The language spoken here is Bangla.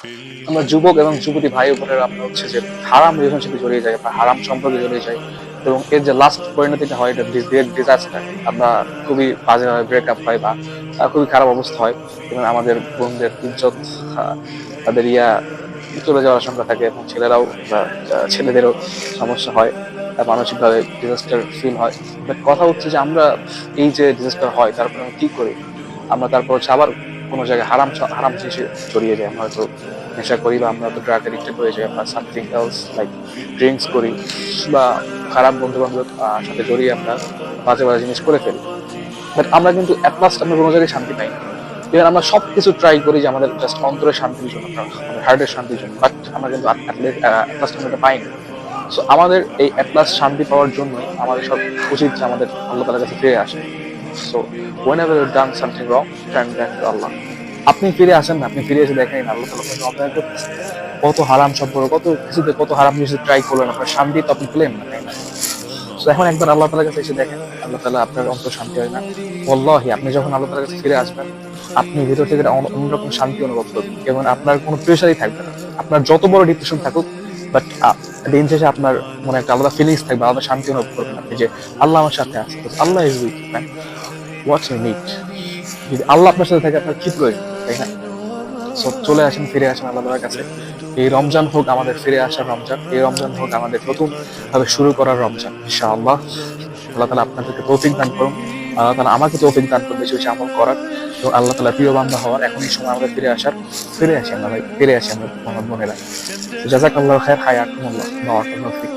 আমরা যুবক এবং যুবতী ভাই বোনেরা আমরা হচ্ছে যে হারাম রিলেশনশিপে জড়িয়ে যাই বা হারাম সম্পর্কে জড়িয়ে যাই, এবং এর যে লাস্ট পরিণতিটা হয় এটা ডিজাস্টার। আমরা খুবই বাজেভাবে ব্রেকআপ হয় বা খুবই খারাপ অবস্থা হয়, এবং আমাদের বোনদের ইজ্জত, আহ, তাদের চলে যাওয়ার আশঙ্কা থাকে, এবং ছেলেরাও বা ছেলেদেরও সমস্যা হয়, মানসিকভাবে ডিজাস্টার ফিল হয়। বাট কথা হচ্ছে যে আমরা এই যে ডিজাস্টার হয় তারপর আমরা কি করি? আমরা তারপর হচ্ছে আবার কোনো জায়গায় হারাম জিনিসে জড়িয়ে যাই। আমরা হয়তো নেশা করি, বা আমরা হয়তো ড্রাগ এডিক্টেড হয়ে যাই, আমরা সামথিং এলস লাইক ড্রিঙ্কস করি, বা খারাপ বন্ধু বান্ধবের সাথে জড়িয়ে আমরা বাজে বাজে জিনিস করে ফেলি। বাট আমরা কিন্তু অ্যাট লাস্ট আমরা কোনো জায়গায় শান্তি পাই না। ইভেন আমরা সবকিছু ট্রাই করি যে আমাদের জাস্ট অন্তরের শান্তির জন্য, আমাদের হার্টের শান্তির জন্য, বাট আমরা কিন্তু অ্যাট লাস্ট আমরা এটা পাই না। সো আমাদের এই অ্যাট লাস্ট শান্তি পাওয়ার জন্যই আমাদের সব উচিত যে আমাদের আল্লাহ তাআলার কাছে ফিরে আসে। So whenever you've done something wrong, turn back to Allah. আপনি ফিরে আসেন না, আপনি ফিরে এসে দেখেন আল্লাহ তাআলা আপনাকে অপেক্ষা করতেছে। কত হারাম সম্পর্ক, কত কিছুতে, কত হারাম জিনিস ট্রাই করলেন, আপনার শান্তি তো আপনি পেলেন না, তাই না? তো এখন একবার আল্লাহ তাআলার কাছে এসে দেখেন, আল্লাহ তাআলা আপনার অন্তর শান্তি হয় না? ওয়াল্লাহি আপনি যখন আল্লাহ তাআলার কাছে ফিরে আসবেন, আপনি ভিতর থেকে একটা অন্যরকম শান্তি অনুভব করবেন, এবং আপনার কোনো প্রেশারই থাকবে না। আপনার যত বড় ডিপ্রেশন থাকুক, বাট দিন শেষে আপনার মনে একটা আলাদা ফিলিংস থাকবে, আলাদা শান্তি অনুভব করবেন আপনি যে আল্লাহ আমার সাথে আছে। আল্লাহ is with man, what's you need. যদি আল্লাহ আপনার সাথে থাকে আপনার কি প্রয়োজন, তাই না? সো চলে আসেন, ফিরে আসেন আল্লাহ তাআলার কাছে। এই রমজান হোক আমাদের ফিরে আসার রমজান, এই রমজান হোক আমাদের নতুন ভাবে শুরু করার রমজান, ইনশাআল্লাহ। আল্লাহ তাআলা আপনাদেরকে তৌফিক দান করুন, আল্লাহ তাআলা আমাকে তৌফিক দান করুন বেশি বেশি আমল করার, এবং আল্লাহ তাআলার প্রিয় বান্দা হওয়ার। এখনই সময় আমাদের ফিরে আসার। ফিরে আসি আমরা ভাই, ফিরে আসি আমরা বোনেরা। জাযাকাল্লাহু খাইর, হায়াকুমুল্লাহ, বারাকাল্লাহু ফিক।